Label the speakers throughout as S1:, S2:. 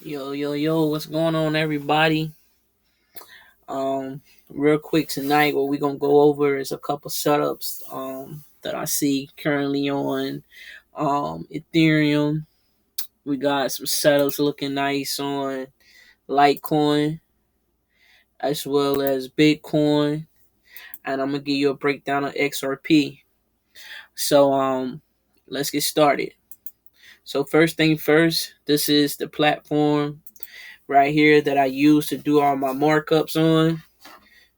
S1: Yo, what's going on, everybody? Real quick tonight, what we're gonna go over is a couple setups that I see currently on Ethereum. We got some setups looking nice on Litecoin as well as Bitcoin, and I'm gonna give you a breakdown of XRP. So let's get started. So first thing first, this is the platform right here that I use to do all my markups on.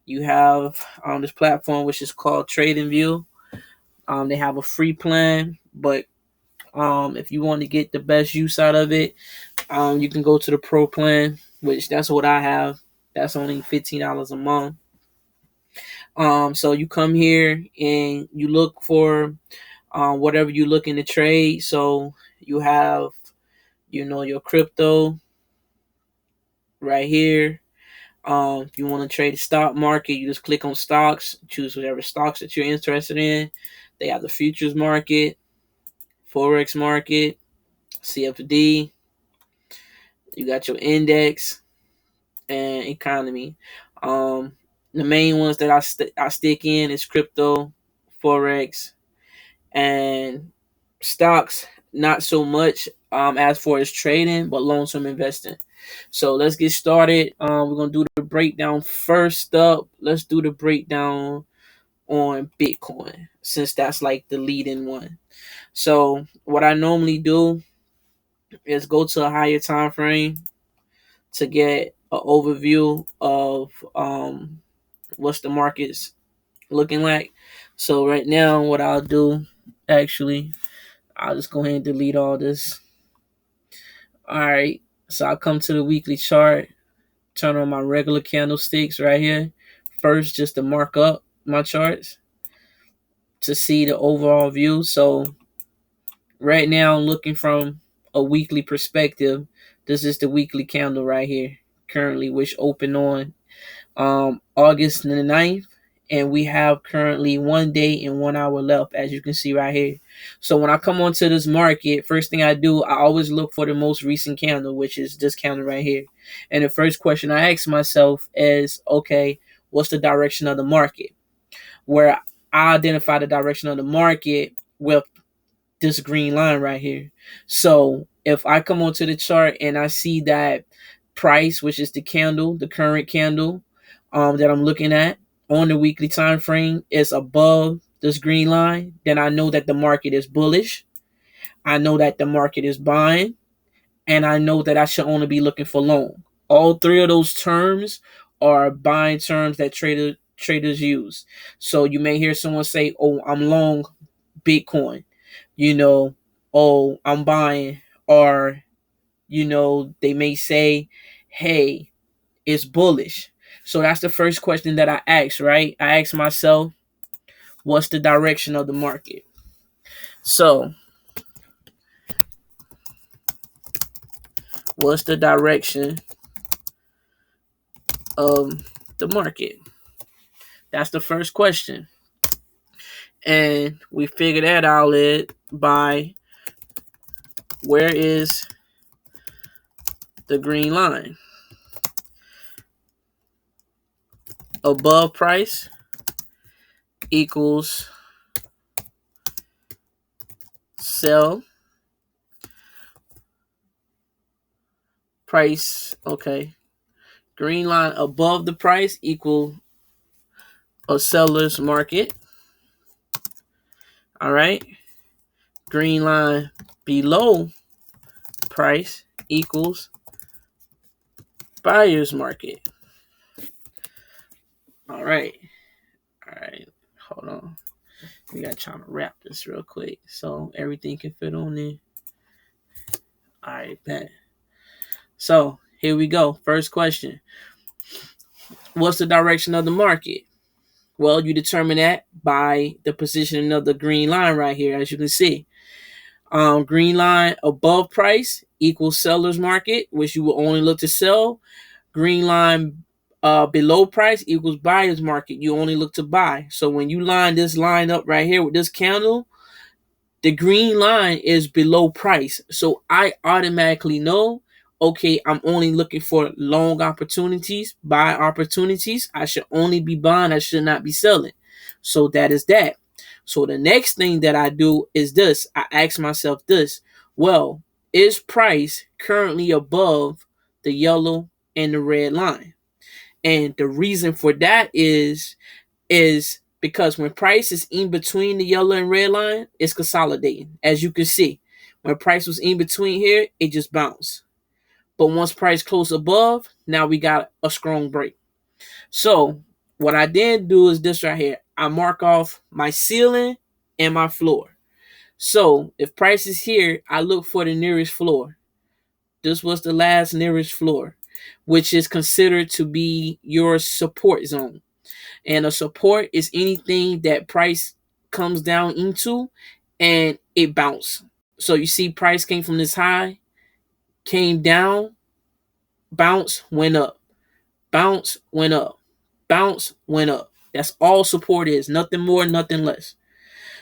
S1: You have this platform which is called TradingView. They have a free plan, but if you want to get the best use out of it, you can go to the pro plan, which that's what I have. That's only $15 a month. So you come here and you look for whatever you're looking to trade. So you have, your crypto right here. If you want to trade the stock market, you just click on stocks, choose whatever stocks that you're interested in. They have the futures market, forex market, CFD. You got your index and economy. Um, the main ones that I stick in is crypto, forex, and stocks. Not so much as far as trading, but long term investing. So let's get started. We're gonna do the breakdown first up. Let's do the breakdown on Bitcoin since that's like the leading one. So what I normally do is go to a higher time frame to get an overview of what's the markets looking like. So right now, what I'll do actually, I'll just go ahead and delete all this. All right, so I'll come to the weekly chart, turn on my regular candlesticks right here. First, just to mark up my charts to see the overall view. So right now, I'm looking from a weekly perspective. This is the weekly candle right here, currently, which opened on August the 9th. And we have currently 1 day and 1 hour left, as you can see right here. So when I come onto this market, first thing I do, I always look for the most recent candle, which is this candle right here. And the first question I ask myself is, okay, what's the direction of the market? Where I identify the direction of the market with this green line right here. So if I come onto the chart and I see that price, which is the candle, the current candle that I'm looking at on the weekly time frame, is above this green line, then I know that the market is bullish. I know that the market is buying, and I know that I should only be looking for long. All three of those terms are buying terms that traders use. So you may hear someone say, "Oh, I'm long Bitcoin," you know, "Oh, I'm buying," or they may say, "Hey, it's bullish." So that's the first question that I ask, right? I ask myself, what's the direction of the market? So, what's the direction of the market? That's the first question. And we figure that out by where is the green line? Above price equals sell price. Okay. Green line above the price equal a seller's market. All right. Green line below price equals buyer's market. All right. All right. Hold on. We got to try to wrap this real quick so everything can fit on there. All right, bet. So here we go. First question. What's the direction of the market? Well, you determine that by the positioning of the green line right here, as you can see. Green line above price equals seller's market, which you will only look to sell. Green line below price equals buyer's market. You only look to buy. So when you line this line up right here with this candle, the green line is below price. So I automatically know, okay, I'm only looking for long opportunities, buy opportunities. I should only be buying, I should not be selling. So that is that. So the next thing that I do is this. I ask myself this. Well, is price currently above the yellow and the red line? And the reason for that is because when price is in between the yellow and red line, it's consolidating. As you can see, when price was in between here, it just bounced. But once price closed above, now we got a strong break. So what I then do is this right here. I mark off my ceiling and my floor. So if price is here, I look for the nearest floor. This was the last nearest floor, which is considered to be your support zone. And a support is anything that price comes down into and it bounced. So you see price came from this high, came down, bounce, went up, bounce, went up, bounce, went up. That's all support is. Nothing more, nothing less.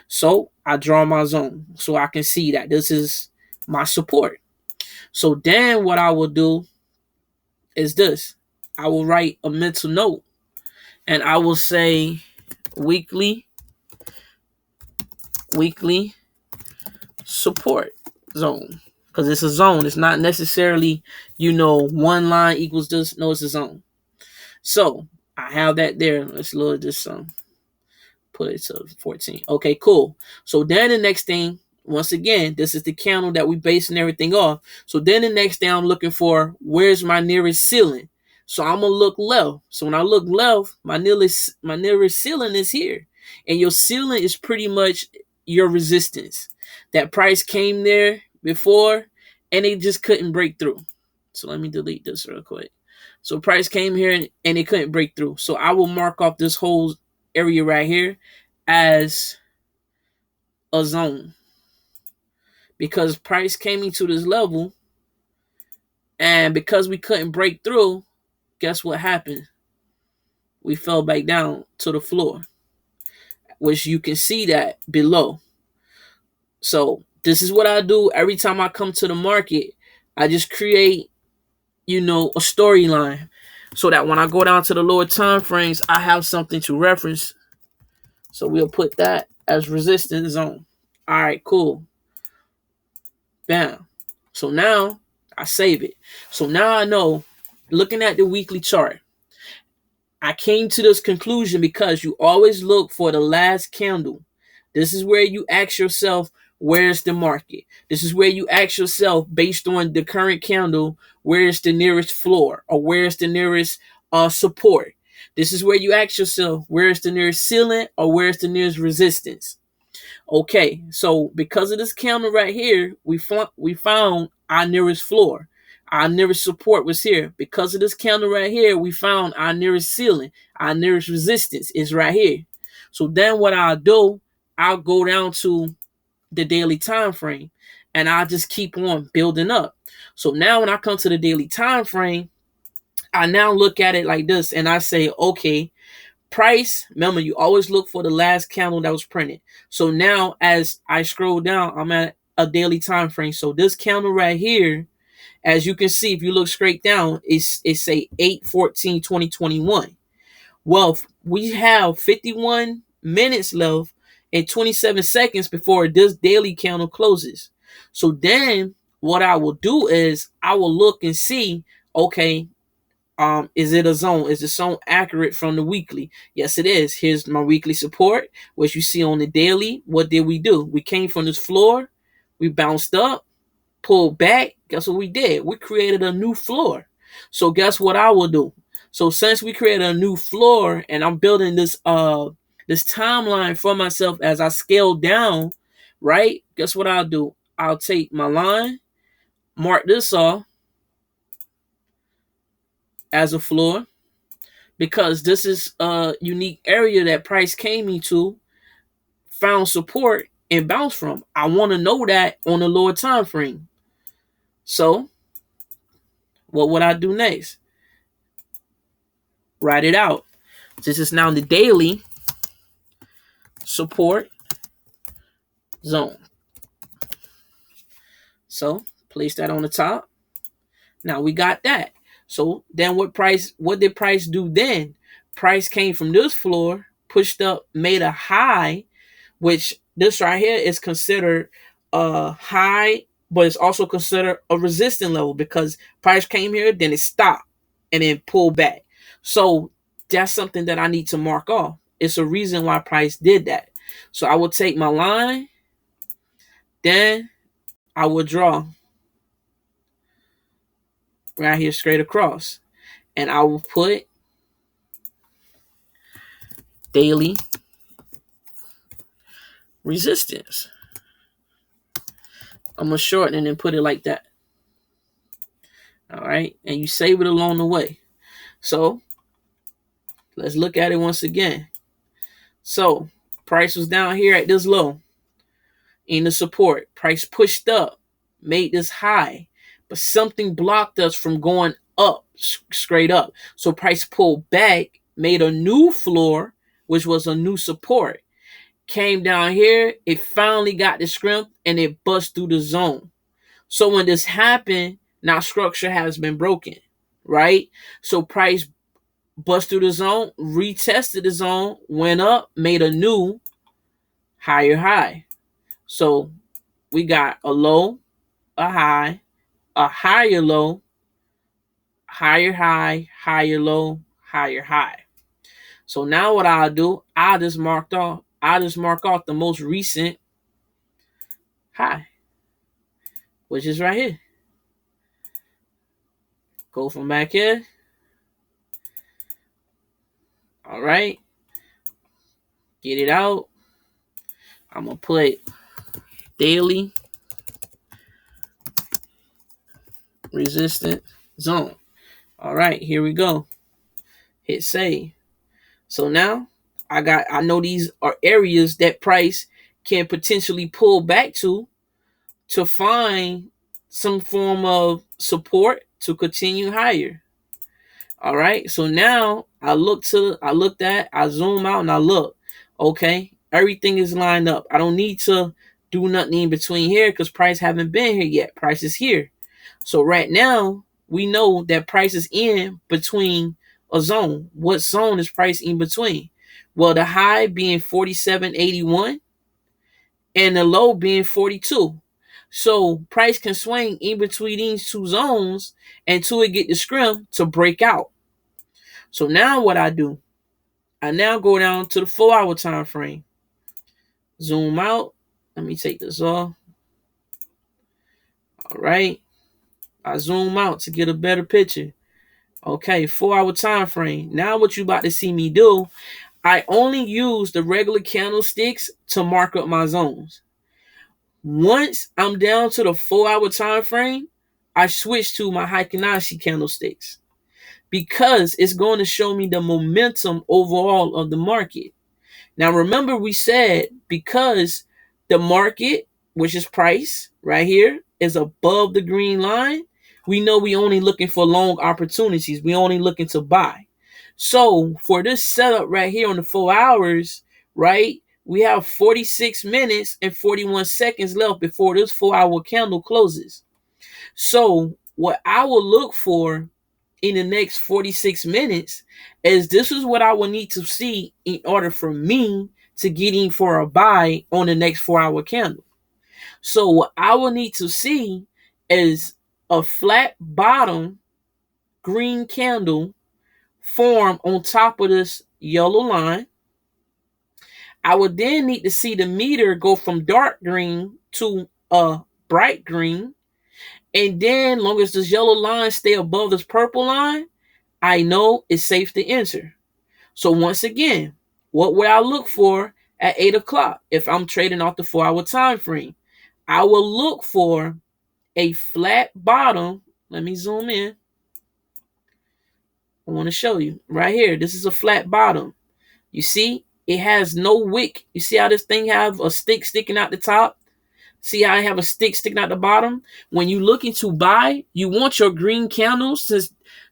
S1: So I draw my zone so I can see that this is my support. So then what I will do is this. I will write a mental note and I will say weekly support zone, because it's a zone. It's not necessarily, one line equals this. No, it's a zone. So I have that there. Let's load this put it to 14. Okay, cool. So then the next thing, once again, this is the candle that we basing everything off. So then the next thing I'm looking for, where's my nearest ceiling? So I'm gonna look left. So when I look left, my nearest ceiling is here. And your ceiling is pretty much your resistance. That price came there before and it just couldn't break through. So let me delete this real quick. So price came here and it couldn't break through. So I will mark off this whole area right here as a zone, because price came into this level and because we couldn't break through, guess what happened? We fell back down to the floor, which you can see that below. So this is what I do every time I come to the market. I just create, a storyline so that when I go down to the lower time frames, I have something to reference. So we'll put that as resistance zone. All right, cool. Bam. So now I save it. So now I know, looking at the weekly chart, I came to this conclusion because you always look for the last candle. This is where you ask yourself, where's the market? This is where you ask yourself, based on the current candle, where's the nearest floor or where's the nearest support? This is where you ask yourself, where's the nearest ceiling or where's the nearest resistance? Okay, so because of this candle right here, we found our nearest floor. Our nearest support was here. Because of this candle right here, we found our nearest ceiling. Our nearest resistance is right here. So then what I'll do, I'll go down to the daily time frame and I'll just keep on building up. So now when I come to the daily time frame, I now look at it like this and I say, okay, price, remember, you always look for the last candle that was printed. So now as I scroll down, I'm at a daily time frame. So this candle right here, as you can see, if you look straight down, it's say 8/14/2021. Well, we have 51 minutes left and 27 seconds before this daily candle closes. So then what I will do is I will look and see, okay, is it a zone? Is the zone accurate from the weekly? Yes, it is. Here's my weekly support, which you see on the daily. What did we do? We came from this floor, we bounced up, pulled back. Guess what we did? We created a new floor. So guess what I will do? So since we created a new floor and I'm building this timeline for myself as I scale down, right? Guess what I'll do? I'll take my line, mark this off as a floor, because this is a unique area that price came into, found support, and bounced from. I want to know that on the lower time frame. So what would I do next? Write it out. This is now the daily support zone. So place that on the top. Now we got that. So then what did price do then? Price came from this floor, pushed up, made a high, which this right here is considered a high, but it's also considered a resistance level because price came here, then it stopped and then pulled back. So that's something that I need to mark off. It's a reason why price did that. So I will take my line, then I will draw right here straight across. And I will put daily resistance. I'm going to shorten it and then put it like that. All right. And you save it along the way. So let's look at it once again. So price was down here at this low in the support. Price pushed up, made this high, but something blocked us from going up, straight up. So price pulled back, made a new floor, which was a new support. Came down here, it finally got the strength and it bust through the zone. So when this happened, now structure has been broken, right? So price bust through the zone, retested the zone, went up, made a new higher high. So we got a low, a high, a higher low, higher high, higher low, higher high. So now what I'll do, I just mark off the most recent high, which is right here. Go from back here. All right. Get it out. I'm going to put daily resistance zone. All right, here we go. Hit save. So now I know these are areas that price can potentially pull back to find some form of support to continue higher. All right. So now I zoom out and I look. Okay. Everything is lined up. I don't need to do nothing in between here because price haven't been here yet. Price is here. So right now we know that price is in between a zone. What zone is price in between? Well, the high being 47.81 and the low being 42. So price can swing in between these two zones until it get the scrim to break out. So now what I do, I now go down to the 4-hour time frame. Zoom out. Let me take this off. All right. I zoom out to get a better picture. Okay, 4-hour time frame. Now what you about to see me do, I only use the regular candlesticks to mark up my zones. Once I'm down to the 4-hour time frame, I switch to my Heikin-Ashi candlesticks because it's going to show me the momentum overall of the market. Now remember we said because the market, which is price right here, is above the green line, we know we only looking for long opportunities. We only looking to buy. So for this setup right here on the 4 hours, right, we have 46 minutes and 41 seconds left before this 4-hour candle closes. So what I will look for in the next 46 minutes is this is what I will need to see in order for me to get in for a buy on the next 4-hour candle. So what I will need to see is a flat bottom green candle form on top of this yellow line. I would then need to see the meter go from dark green to a bright green. And then long as this yellow line stay above this purple line, I know it's safe to enter. So once again, what would I look for at 8 o'clock if I'm trading off the 4-hour time frame? I will look for a flat bottom. Let me zoom in. I want to show you right here. This is a flat bottom. You see, it has no wick. You see how this thing have a stick sticking out the top? See how I have a stick sticking out the bottom? When you looking to buy, you want your green candles,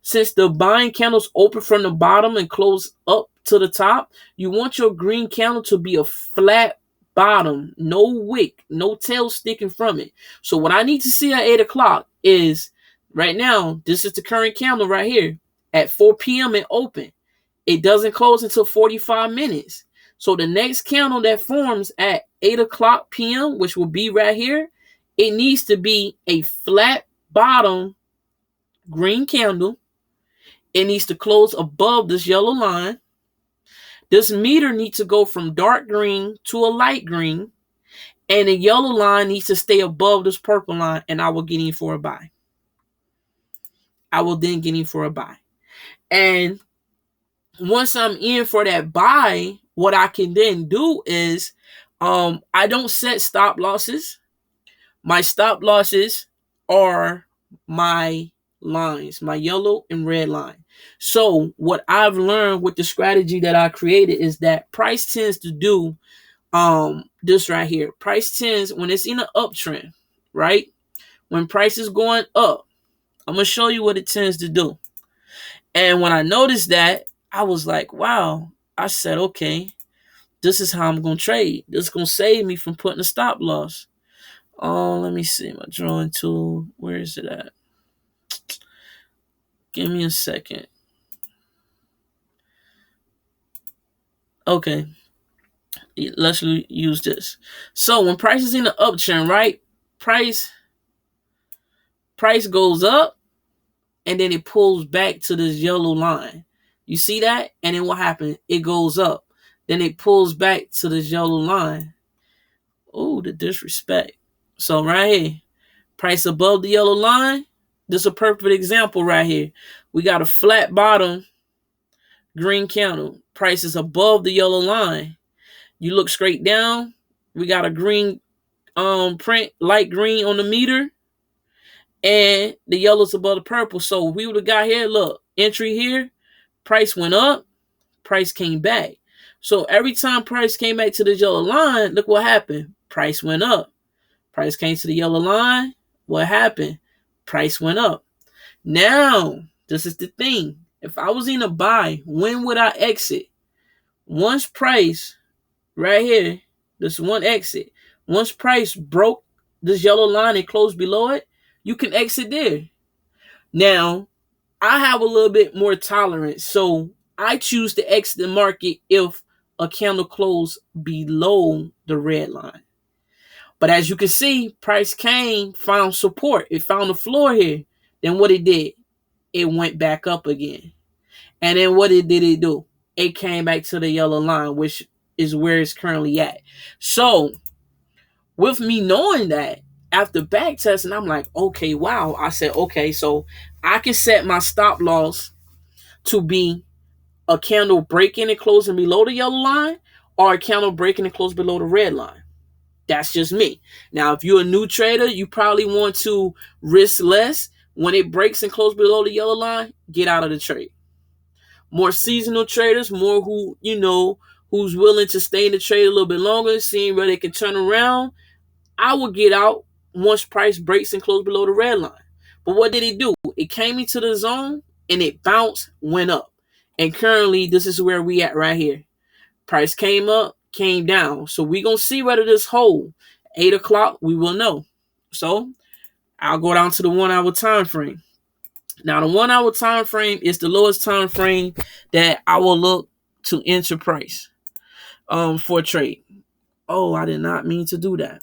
S1: since the buying candles open from the bottom and close up to the top, you want your green candle to be a flat bottom, no wick, no tail sticking from it. So what I need to see at 8 o'clock is Right now, this is the current candle right here. At 4 p.m. it opened. It doesn't close until 45 minutes. So the next candle that forms at 8 o'clock p.m., which will be right here, it needs to be a flat bottom green candle. It needs to close above this yellow line. This meter needs to go from dark green to a light green. And the yellow line needs to stay above this purple line. And I will get in for a buy. I will then get in for a buy. And once I'm in for that buy, what I can then do is I don't set stop losses. My stop losses are my lines, my yellow and red line. So what I've learned with the strategy that I created is that price tends to do this right here. Price tends, when it's in an uptrend, right? When price is going up, I'm going to show you what it tends to do. And when I noticed that, I was like, wow. I said, okay, this is how I'm going to trade. This is going to save me from putting a stop loss. Oh, let me see my drawing tool. Where is it at? Give me a second. Okay. Let's use this. So when price is in the uptrend, right? Price goes up and then it pulls back to this yellow line. You see that? And then what happened? It goes up. Then it pulls back to this yellow line. Oh, the disrespect. So right here, price above the yellow line. This is a perfect example right here. We got a flat bottom green candle. Price is above the yellow line. You look straight down. We got a green print, light green on the meter. And the yellow's above the purple. So we would have got here, look, entry here. Price went up. Price came back. So every time price came back to the yellow line, look what happened. Price went up. Price came to the yellow line. What happened? Price went up. Now, this is the thing. If I was in a buy, when would I exit? Once price, right here, this one exit. Once price broke this yellow line and closed below it, you can exit there. Now, I have a little bit more tolerance. So I choose to exit the market if a candle closed below the red line. But as you can see, price came, found support. It found the floor here. Then what it did, it went back up again. And then what did it do? It came back to the yellow line, which is where it's currently at. So with me knowing that, after back testing, I'm like, okay, wow. I said, okay, so I can set my stop loss to be a candle breaking and closing below the yellow line or a candle breaking and closing below the red line. That's just me. Now, if you're a new trader, you probably want to risk less. When it breaks and closes below the yellow line, get out of the trade. More seasonal traders, more who's willing to stay in the trade a little bit longer, seeing where they can turn around, I will get out once price breaks and closes below the red line. But what did it do? It came into the zone and it bounced, went up. And currently, this is where we at right here. Price came up, came down. So we're going to see whether this hold. 8 o'clock, we will know. So I'll go down to the 1 hour time frame. Now, the 1 hour time frame is the lowest time frame that I will look to enter price for a trade. Oh, I did not mean to do that.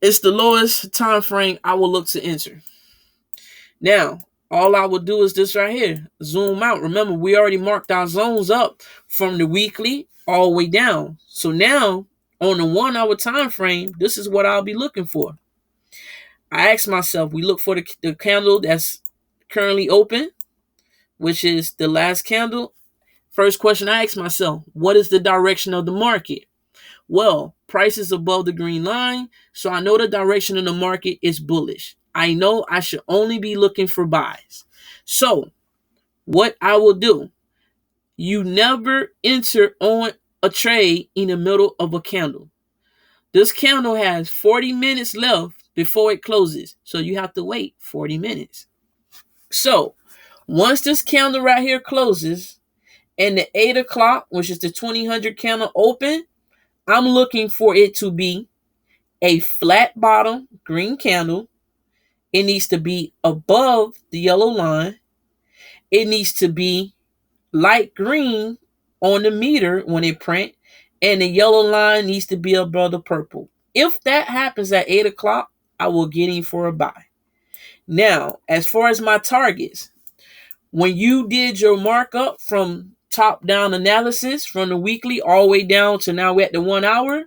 S1: It's the lowest time frame I will look to enter. Now, all I will do is this right here. Zoom out. Remember, we already marked our zones up from the weekly all the way down. So now, on the 1 hour time frame, this is what I'll be looking for. I ask myself, we look for the candle that's currently open, which is the last candle. First question I ask myself, what is the direction of the market? Well, price is above the green line, so I know the direction of the market is bullish. I know I should only be looking for buys. So, what I will do, you never enter on a trade in the middle of a candle. This candle has 40 minutes left before it closes, so you have to wait 40 minutes. So, once this candle right here closes, and the 8 o'clock, which is the 2000 candle open, I'm looking for it to be a flat bottom green candle. It needs to be above the yellow line. It needs to be light green on the meter when it print, and the yellow line needs to be above the purple. If that happens at 8 o'clock, I will get in for a buy. Now, as far as my targets, when you did your markup from top down analysis from the weekly all the way down to now we're at the 1 hour,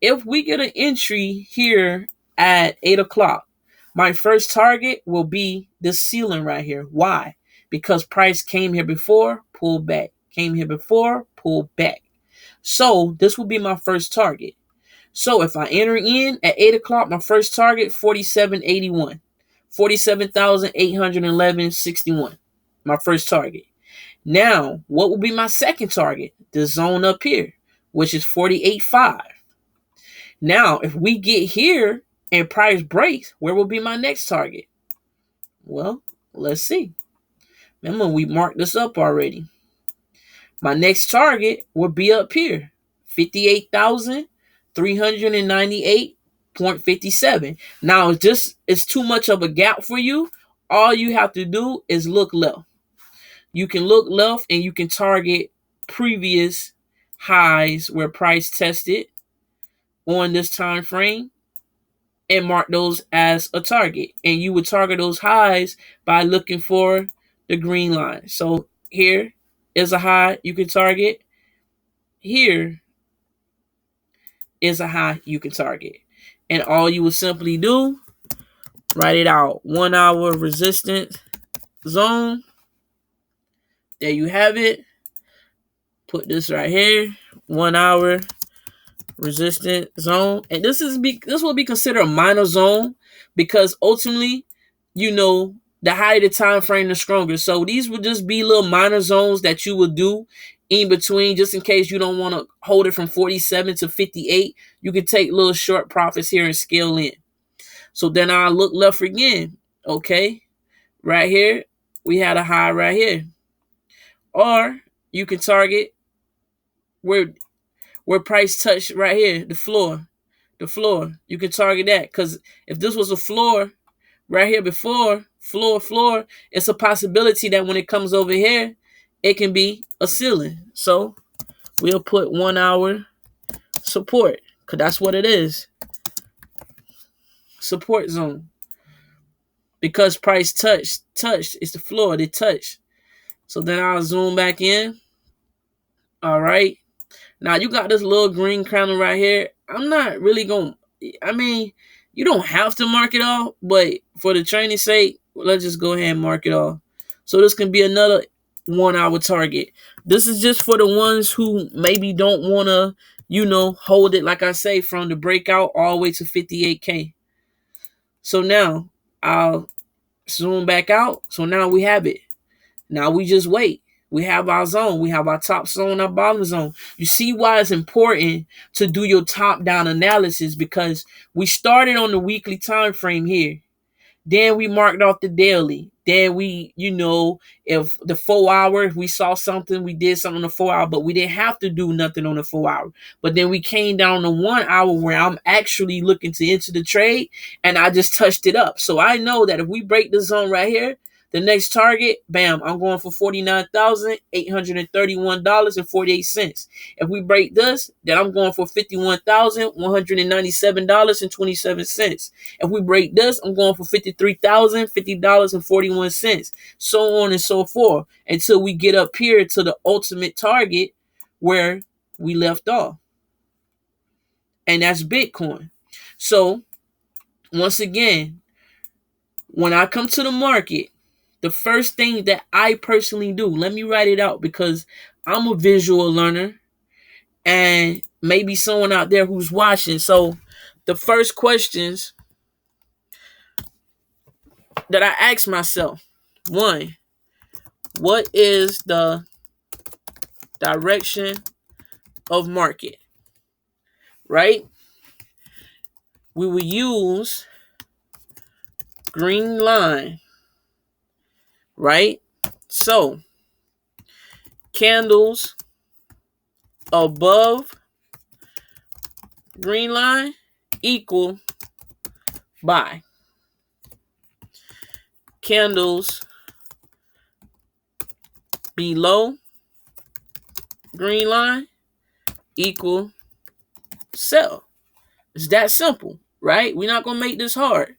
S1: if we get an entry here at 8 o'clock, my first target will be this ceiling right here. Why? Because price came here before, pulled back. Came here before, pulled back. So this will be my first target. So if I enter in at 8 o'clock, my first target, 4781. 47,811.61. My first target. Now, what will be my second target? The zone up here, which is 48.5. Now, if we get here and price breaks, where will be my next target? Well, let's see. Remember, we marked this up already. My next target will be up here, 58,398.57. Now, it's too much of a gap for you. All you have to do is look left. You can look left and you can target previous highs where price tested on this time frame and mark those as a target. And you would target those highs by looking for the green line. So here is a high you can target. Here is a high you can target. And all you would simply do, write it out. 1 hour resistance zone. There you have it. Put this right here. 1 hour resistance zone. And this will be considered a minor zone because ultimately, the higher the time frame, the stronger. So these would just be little minor zones that you would do in between, just in case you don't want to hold it from 47 to 58. You can take little short profits here and scale in. So then I'll look left again. Okay. Right here, we had a high right here. Or you can target where price touched right here, the floor. You can target that because if this was a floor right here before, floor, it's a possibility that when it comes over here, it can be a ceiling. So we'll put 1 hour support because that's what it is. Support zone. Because price touched, it's the floor, they touch. So then I'll zoom back in. All right. Now you got this little green candle right here. I'm not really going to, you don't have to mark it off, but for the training sake, let's just go ahead and mark it off. So this can be another 1 hour target. This is just for the ones who maybe don't want to, hold it, like I say, from the breakout all the way to 58K. So now I'll zoom back out. So now we have it. Now we just wait. We have our zone. We have our top zone, our bottom zone. You see why it's important to do your top-down analysis because we started on the weekly time frame here. Then we marked off the daily. Then we, if the 4 hour, if we saw something, we did something on the 4 hour, but we didn't have to do nothing on the 4 hour. But then we came down to 1 hour where I'm actually looking to enter the trade and I just touched it up. So I know that if we break the zone right here, the next target, bam, I'm going for $49,831.48. If we break this, then I'm going for $51,197.27. If we break this, I'm going for $53,050.41. So on and so forth until we get up here to the ultimate target where we left off. And that's Bitcoin. So once again, when I come to the market, the first thing that I personally do, let me write it out because I'm a visual learner and maybe someone out there who's watching. So the first questions that I ask myself, one, what is the direction of market? Right? We will use green line. Right? So candles above green line equal buy. Candles below green line equal sell. It's that simple, right? We're not going to make this hard.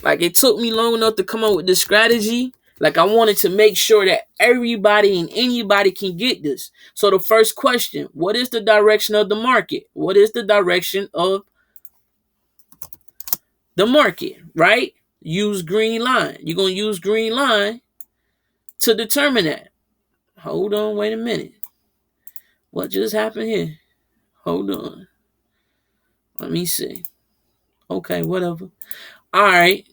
S1: Like, it took me long enough to come up with this strategy. Like, I wanted to make sure that everybody and anybody can get this. So the first question, what is the direction of the market? What is the direction of the market, right? Use green line. You're going to use green line to determine that. Hold on, wait a minute. What just happened here? Hold on. Let me see. Okay, whatever. All right.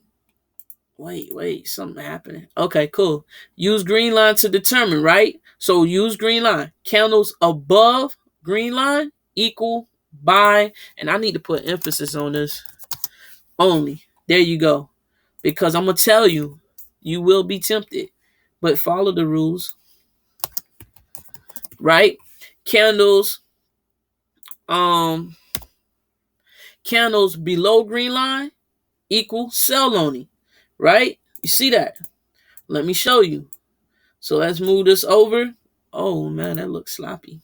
S1: Wait, something happening. Okay, cool. Use green line to determine, right? So use green line. Candles above green line equal buy. And I need to put emphasis on this. Only. There you go. Because I'm going to tell you, you will be tempted. But follow the rules. Right? Candles candles below green line equal sell only. Right? You see that? Let me show you. So let's move this over. Oh man, that looks sloppy.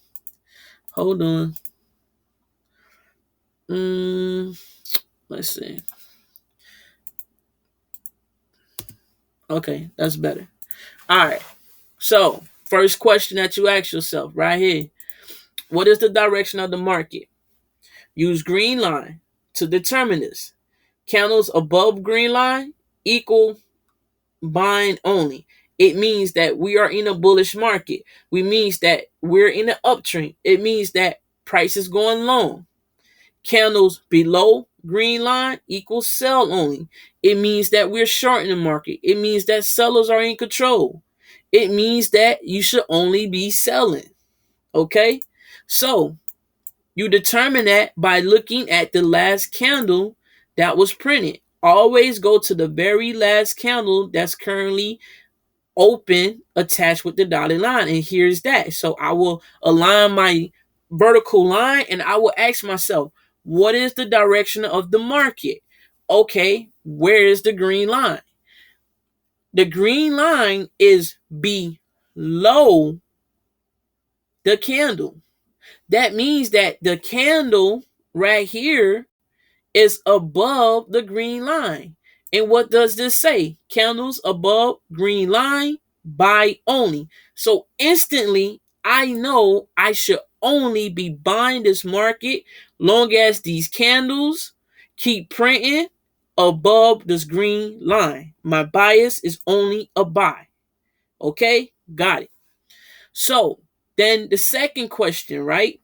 S1: Hold on. Let's see. Okay, that's better. All right. So first question that you ask yourself right here. What is the direction of the market? Use green line to determine this. Candles above green line equal buying only. It means that we are in a bullish market. It means that we're in an uptrend. It means that price is going long. Candles below green line equals sell only. It means that we're short in the market. It means that sellers are in control. It means that you should only be selling. Okay? So you determine that by looking at the last candle that was printed. Always go to the very last candle that's currently open attached with the dotted line. And here's that. So I will align my vertical line and I will ask myself, what is the direction of the market? Okay, where is the green line? The green line is below the candle. That means that the candle right here is above the green line. And what does this say? Candles above green line, buy only. So instantly, I know I should only be buying this market long as these candles keep printing above this green line. My bias is only a buy. Okay? Got it. So then the second question, right?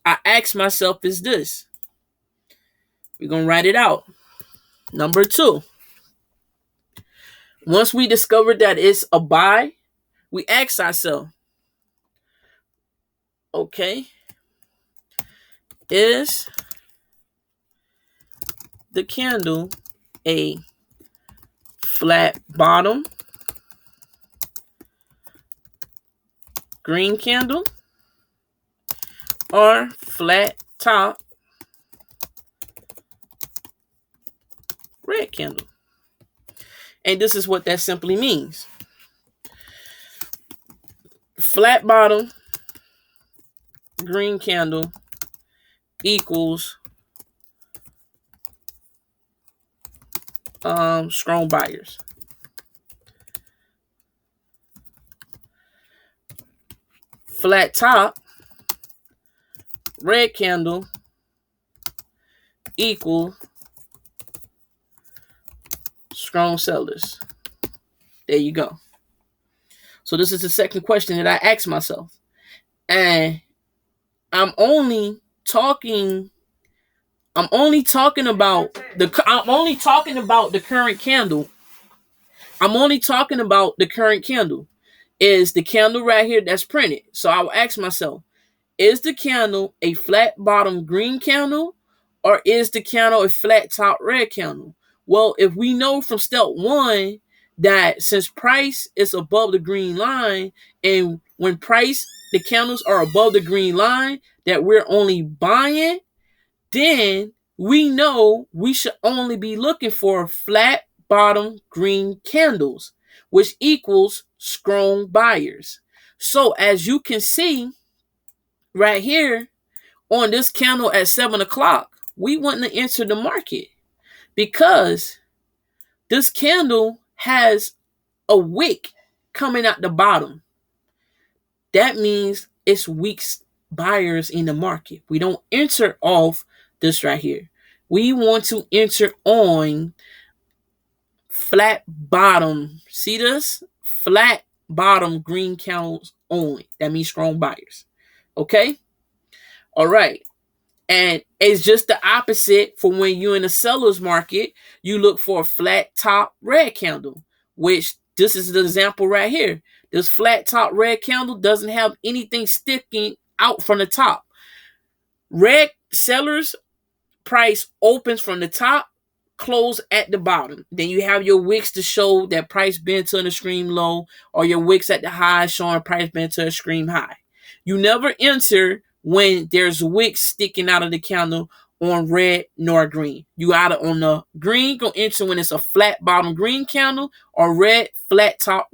S1: I ask myself is this. We're going to write it out. Number 2. Once we discover that it's a buy, we ask ourselves, okay, is the candle a flat bottom green candle or flat top red candle? And this is what that simply means. Flat bottom green candle equals strong buyers. Flat top red candle equal strong sellers. There you go. So this is the second question that I asked myself. And I'm only talking about the current candle. I'm only talking about the current candle. Is the candle right here that's printed. So I will ask myself, is the candle a flat bottom green candle or is the candle a flat top red candle? Well, if we know from step 1 that since price is above the green line and when the candles are above the green line, that we're only buying, then we know we should only be looking for flat bottom green candles, which equals strong buyers. So as you can see right here on this candle at 7 o'clock, we want to enter the market because this candle has a wick coming at the bottom. That means it's weak buyers in the market. We don't enter off this right here. We want to enter on flat bottom. See this? Flat bottom green candles only. That means strong buyers. Okay? All right. And it's just the opposite for when you're in the seller's market. You look for a flat top red candle, which this is the example right here. This flat top red candle doesn't have anything sticking out from the top. Red sellers price opens from the top, close at the bottom. Then you have your wicks to show that price been to an extreme low, or your wicks at the high showing price been to an extreme high. You never enter when there's wicks sticking out of the candle on red nor green. You either on the green go enter when it's a flat bottom green candle, or red flat top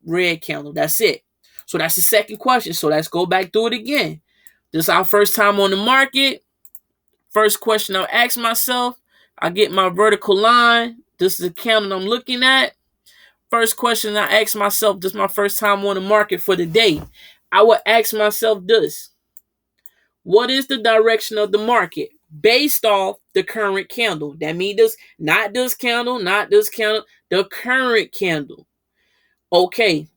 S1: red candle. That's it. So that's the second question. So let's go back through it again. This is our first time on the market. First question I'll ask myself, I get my vertical line. This is the candle I'm looking at. First question I ask myself, this is my first time on the market for the day. I will ask myself this. What is the direction of the market based off the current candle? That means this, not this candle, the current candle. Okay,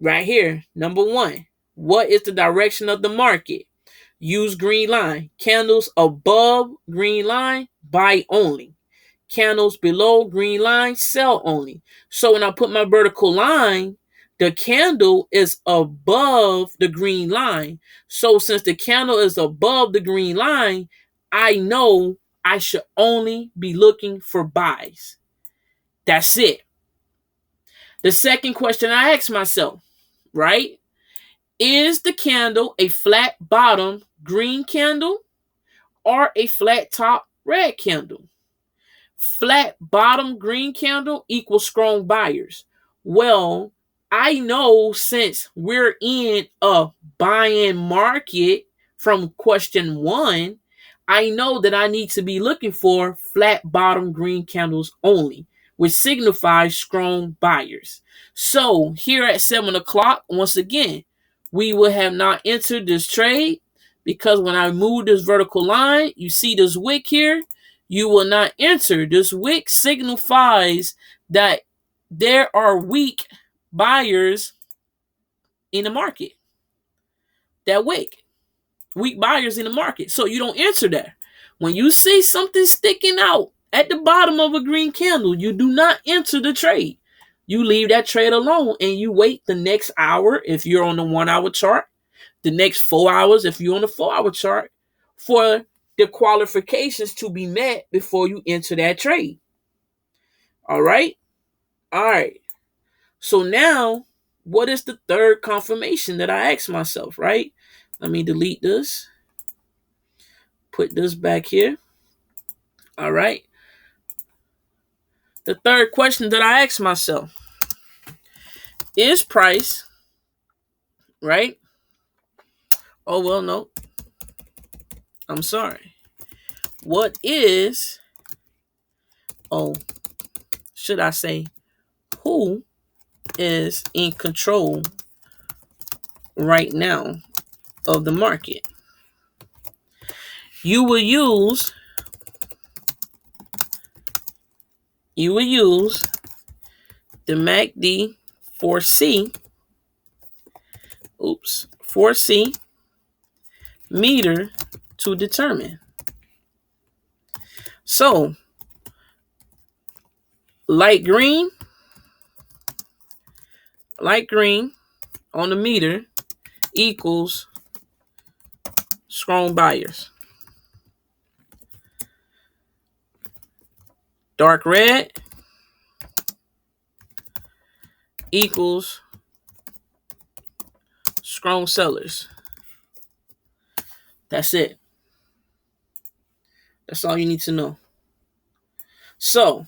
S1: right here, number one. What is the direction of the market? Use green line. Candles above green line, buy only. Candles below green line, sell only. So when I put my vertical line, the candle is above the green line. So since the candle is above the green line, I know I should only be looking for buys. That's it. The second question I ask myself, right? Is the candle a flat bottom green candle or a flat top red candle? Flat bottom green candle equals strong buyers. Well, I know since we're in a buying market from question one, I know that I need to be looking for flat bottom green candles only, which signifies strong buyers. So here at 7 o'clock, once again, we will have not entered this trade because when I move this vertical line, you see this wick here, you will not enter. This wick signifies that there are weak buyers in the market. That wick. Weak buyers in the market. So you don't enter there. When you see something sticking out at the bottom of a green candle, you do not enter the trade. You leave that trade alone and you wait the next hour if you're on the 1 hour chart, the next 4 hours if you're on the 4 hour chart, for the qualifications to be met before you enter that trade. All right? All right. So now, what is the third confirmation that I asked myself, right? Let me delete this. Put this back here. All right. The third question that I asked myself is price, right? Oh, well, no. I'm sorry. What is, should I say, who is in control right now of the market? You will use the MACD 4C meter to determine. So, light green on the meter equals strong buyers. Dark red equals strong sellers. That's it. That's all you need to know. So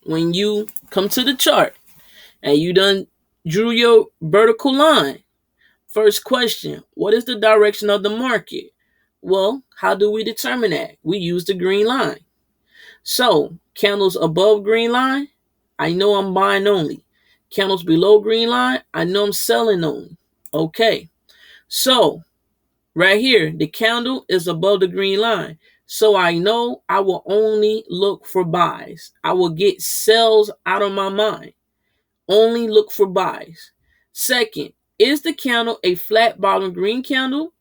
S1: when you come to the chart and you done drew your vertical line, first question, what is the direction of the market? Well, how do we determine that? We use the green line. So candles above green line, I know I'm buying only. Candles below green line, I know I'm selling only. Okay. So right here, the candle is above the green line. So I know I will only look for buys. I will get sells out of my mind. Only look for buys. Second, is the candle a flat bottom green candle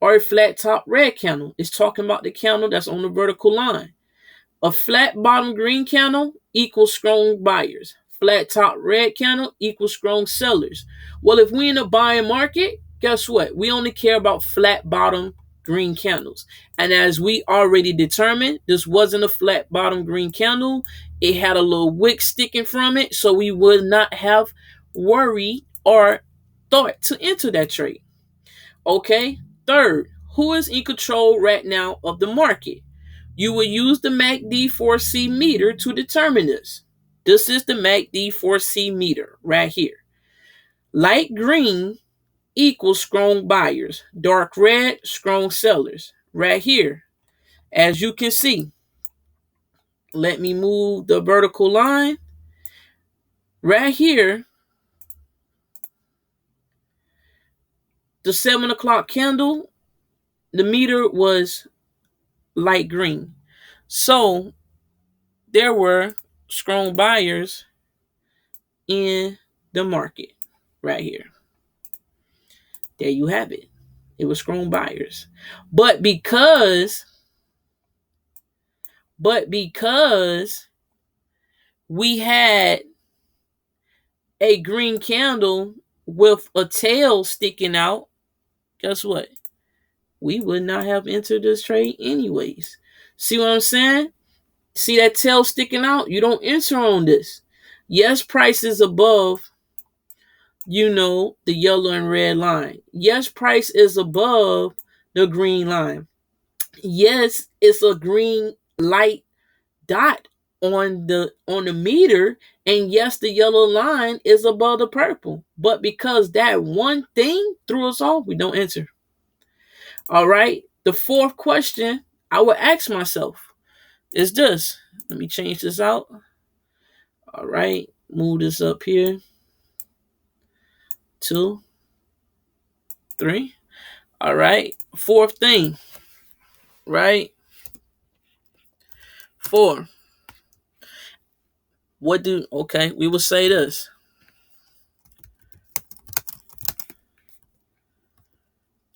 S1: or a flat top red candle? It's talking about the candle that's on the vertical line. A flat bottom green candle equals strong buyers. Flat top red candle equals strong sellers. Well, if we in a buying market, guess what? We only care about flat bottom green candles. And as we already determined, this wasn't a flat bottom green candle. It had a little wick sticking from it, so we would not have worry or thought to enter that trade. Okay. Third, who is in control right now of the market? You will use the MACD 4C meter to determine this. This is the MACD 4C meter right here. Light green equals strong buyers. Dark red, strong sellers. Right here. As you can see, let me move the vertical line. Right here, the 7 o'clock candle, the meter was light green. So there were strong buyers in the market right here. There you have it. It was strong buyers. But because we had a green candle with a tail sticking out, guess what? We would not have entered this trade anyways. See what I'm saying? See that tail sticking out? You don't enter on this. Yes, price is above, the yellow and red line. Yes, price is above the green line. Yes, it's a green light dot on the meter, and yes, the yellow line is above the purple. But because that one thing threw us off, we don't enter. All right. The fourth question I would ask myself is this. Let me change this out. All right. Move this up here. 2, 3. All right. Fourth thing. Right. 4. Okay, we will say this.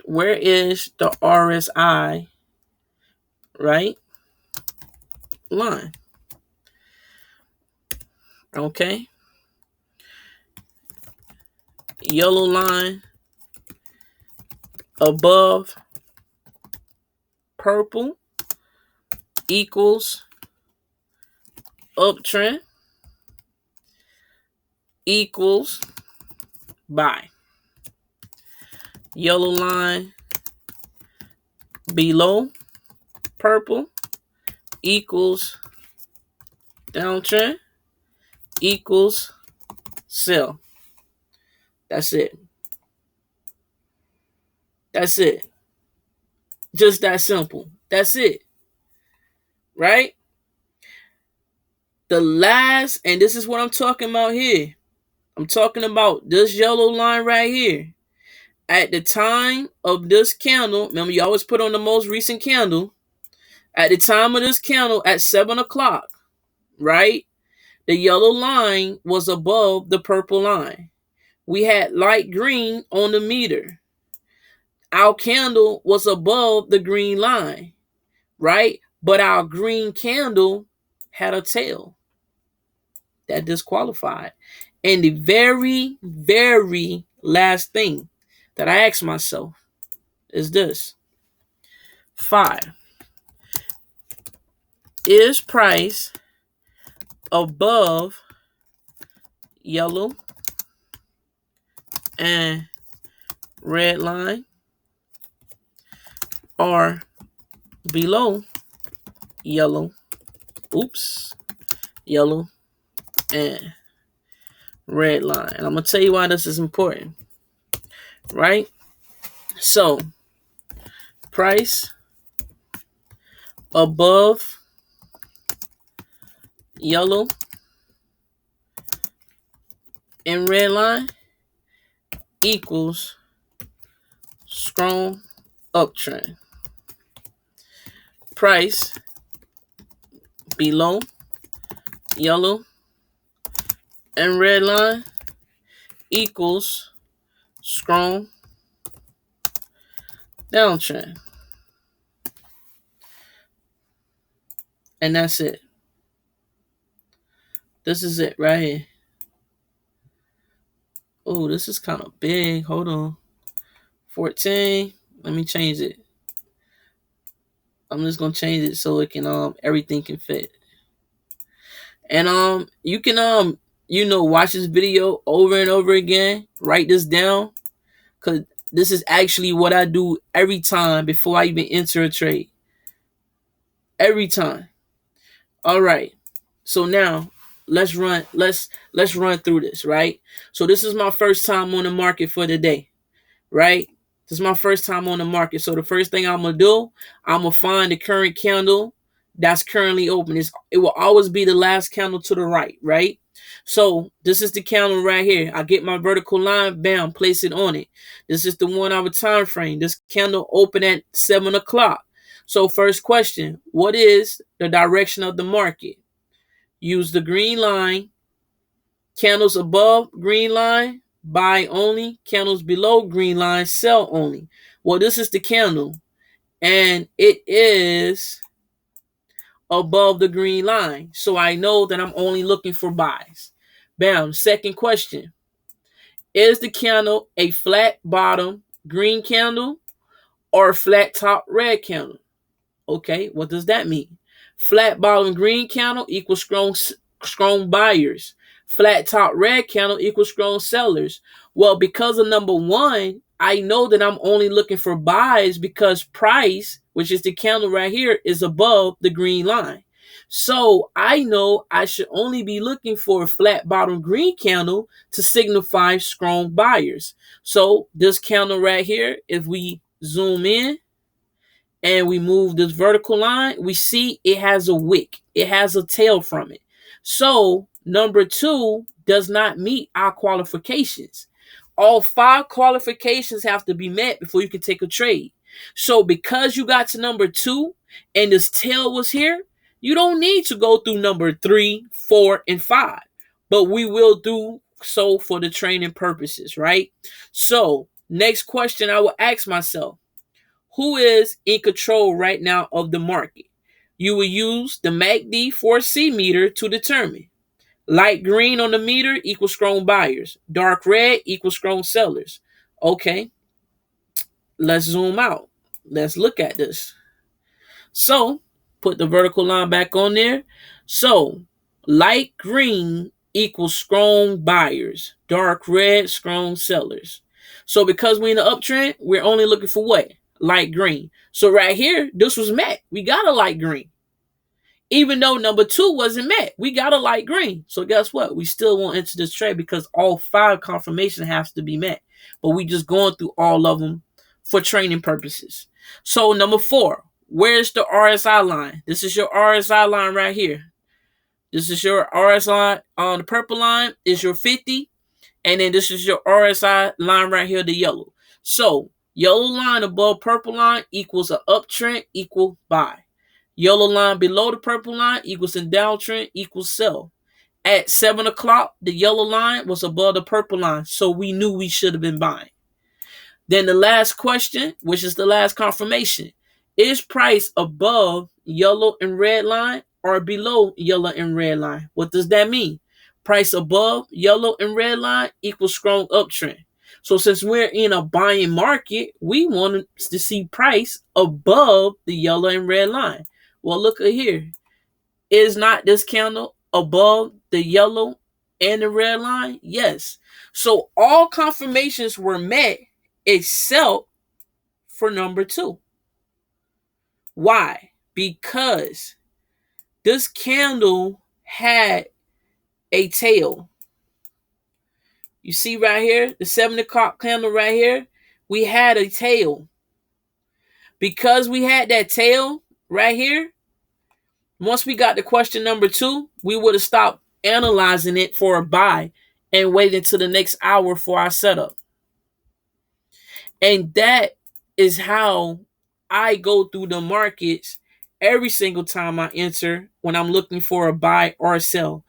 S1: Where is the RSI, right, line? Okay. Yellow line above purple equals uptrend equals buy. Yellow line below purple equals downtrend equals sell. That's it. That's it. Just that simple. That's it. Right? The last, and this is what I'm talking about here. I'm talking about this yellow line right here. At the time of this candle, remember you always put on the most recent candle. At the time of this candle at 7 o'clock, right? The yellow line was above the purple line. We had light green on the meter. Our candle was above the green line, right? But our green candle had a tail that disqualified. And the very, very last thing that I asked myself is this. 5. Is price above yellow and red line or below yellow, oops, yellow, and red line. And I'm going to tell you why this is important, right? So, price above yellow and red line equals strong uptrend. Price below yellow and red line equals strong downtrend. And that's it. This is it right here. Oh, this is kind of big. Hold on. 14. Let me change it. I'm just gonna change it so it can everything can fit. And you can watch this video over and over again. Write this down, cause this is actually what I do every time before I even enter a trade. Every time. All right. So now let's run through this, right? So this is my first time on the market for the day, right? This is my first time on the market. So the first thing I'm gonna do, I'm gonna find the current candle that's currently open. It will always be the last candle to the right, right? So this is the candle right here. I get my vertical line, bam, place it on it. This is the 1 hour time frame. This candle opened at 7 o'clock. So first question, what is the direction of the market? Use the green line. Candles above green line, buy only. Candles below green line, sell only. Well, this is the candle, and it is above the green line. So I know that I'm only looking for buys. Bam. Second question. Is the candle a flat bottom green candle or a flat top red candle? Okay, what does that mean? Flat bottom green candle equals strong buyers. Flat top red candle equals strong sellers. Well, because of number one, I know that I'm only looking for buys because price, which is the candle right here, is above the green line. So I know I should only be looking for a flat bottom green candle to signify strong buyers. So this candle right here, if we zoom in, and we move this vertical line, we see it has a wick. It has a tail from it. So number two does not meet our qualifications. All 5 qualifications have to be met before you can take a trade. So because you got to number 2 and this tail was here, you don't need to go through number 3, 4, and 5. But we will do so for the training purposes, right? So next question I will ask myself, who is in control right now of the market? You will use the MACD 4C meter to determine. Light green on the meter equals strong buyers. Dark red equals strong sellers. Okay, let's zoom out. Let's look at this. So, put the vertical line back on there. So, light green equals strong buyers. Dark red, strong sellers. So, because we're in the uptrend, we're only looking for what? Light green. So, right here, this was met. We got a light green. Even though number 2 wasn't met, we got a light green. So, guess what? We still won't enter this trade because all 5 confirmation has to be met. But we just going through all of them for training purposes. So, number 4. Where's the RSI line? This is your RSI line right here. This is your RSI on the purple line is your 50. And then this is your RSI line right here, the yellow. So yellow line above purple line equals an uptrend equal buy. Yellow line below the purple line equals a downtrend equals sell. At 7 o'clock, the yellow line was above the purple line. So we knew we should have been buying. Then the last question, which is the last confirmation, is price above yellow and red line or below yellow and red line? What does that mean? Price above yellow and red line equals strong uptrend. So since we're in a buying market, we want to see price above the yellow and red line. Well, look at here. Is not this candle above the yellow and the red line? Yes. So all confirmations were met except for number 2. Why? Because This candle had a tail. You see right here, the 7 o'clock candle right here, we had a tail. Because we had that tail right here, once we got to question number 2, we would have stopped analyzing it for a buy and waited until the next hour for our setup. And that is how I go through the markets every single time I enter when I'm looking for a buy or a sell.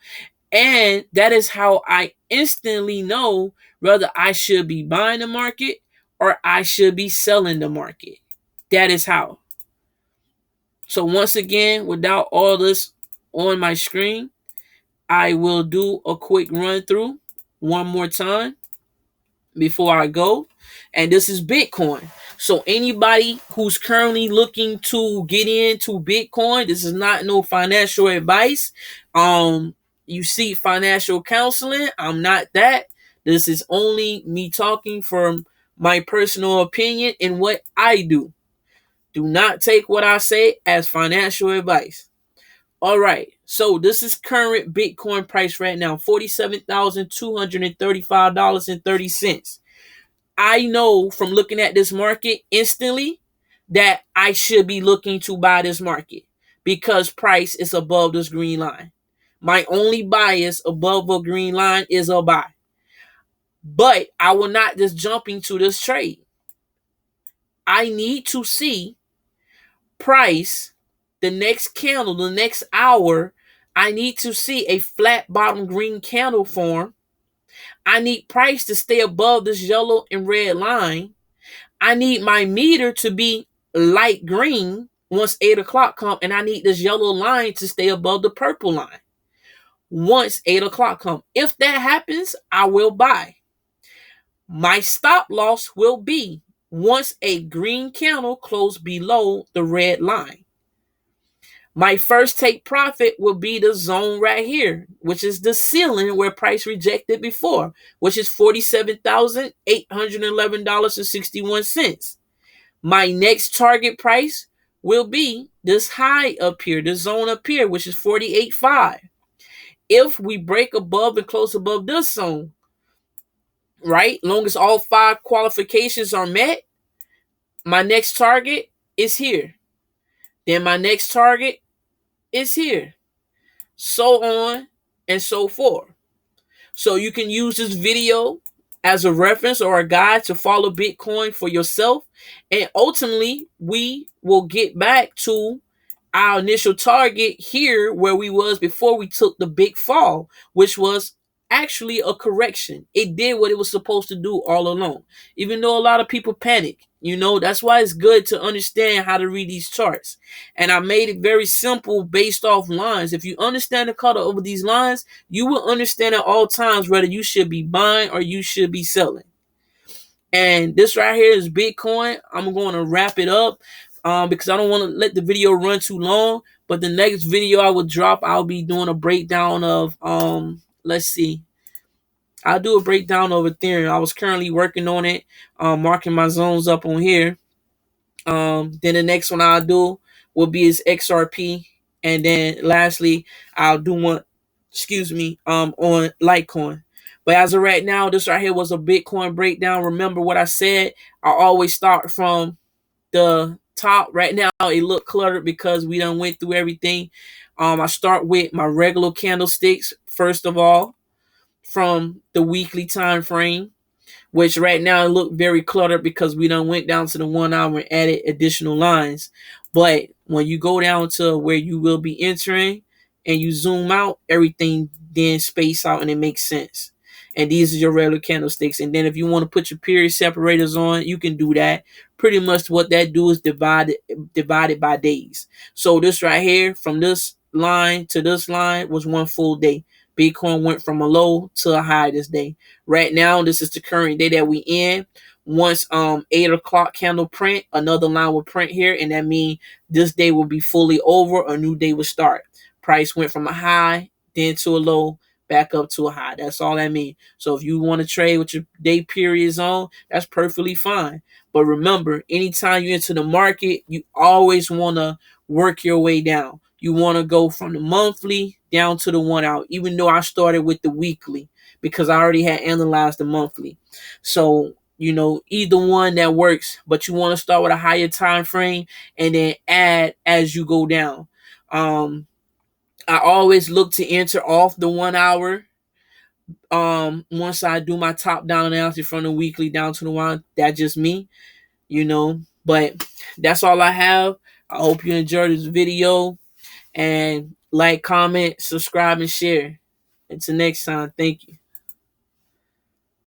S1: And that is how I instantly know whether I should be buying the market or I should be selling the market. That is how. So once again, without all this on my screen, I will do a quick run through one more time before I go. And this is Bitcoin. So anybody who's currently looking to get into Bitcoin, this is not no financial advice. You see financial counseling. I'm not that. This is only me talking from my personal opinion and what I do. Do not take what I say as financial advice. All right. So this is current Bitcoin price right now, $47,235.30. I know from looking at this market instantly that I should be looking to buy this market because price is above this green line. My only bias above a green line is a buy. But I will not just jump into this trade. I need to see price, the next candle, the next hour. I need to see a flat bottom green candle form. I need price to stay above this yellow and red line. I need my meter to be light green once 8 o'clock come, and I need this yellow line to stay above the purple line once 8 o'clock come. If that happens, I will buy. My stop loss will be once a green candle closes below the red line. My first take profit will be the zone right here, which is the ceiling where price rejected before, which is $47,811.61. My next target price will be this high up here, this zone up here, which is 48.5. If we break above and close above this zone, right, long as all 5 qualifications are met, my next target is here. Then my next target is here. So on and so forth. So you can use this video as a reference or a guide to follow Bitcoin for yourself. And ultimately, we will get back to our initial target here where we was before we took the big fall, which was actually a correction. It did what it was supposed to do all along, even though a lot of people panic. That's why it's good to understand how to read these charts. And I made it very simple based off lines. If you understand the color over these lines, you will understand at all times whether you should be buying or you should be selling. And this right here is Bitcoin. I'm going to wrap it up because I don't want to let the video run too long. But the next video I will drop, I'll be doing a breakdown of, let's see. I'll do a breakdown of Ethereum. I was currently working on it, marking my zones up on here. Then the next one I'll do will be is XRP. And then lastly, I'll do one, on Litecoin. But as of right now, this right here was a Bitcoin breakdown. Remember what I said. I always start from the top. Right now, it look cluttered because we done went through everything. I start with my regular candlesticks, first of all, from the weekly time frame, which right now it look very cluttered because we done went down to the 1 hour and added additional lines. But when you go down to where you will be entering and you zoom out, everything then space out and it makes sense. And these are your regular candlesticks. And then if you want to put your period separators on, you can do that. Pretty much what that do is divide it by days. So this right here, from this line to this line, was one full day. Bitcoin went from a low to a high this day. Right now, this is the current day that we in. Once 8 o'clock candle print, another line will print here, and that means this day will be fully over. A new day will start. Price went from a high, then to a low, back up to a high. That's all that means. So if you want to trade with your day periods on, that's perfectly fine. But remember, anytime you enter the market, you always want to work your way down. you want to go from the monthly down to the 1 hour, even though I started with the weekly because I already had analyzed the monthly. So, either one that works, but you want to start with a higher time frame and then add as you go down. I always look to enter off the 1 hour. Once I do my top down analysis from the weekly down to the one, that's just me, But that's all I have. I hope you enjoyed this video, and like, comment, subscribe, and share. Until next time, thank you.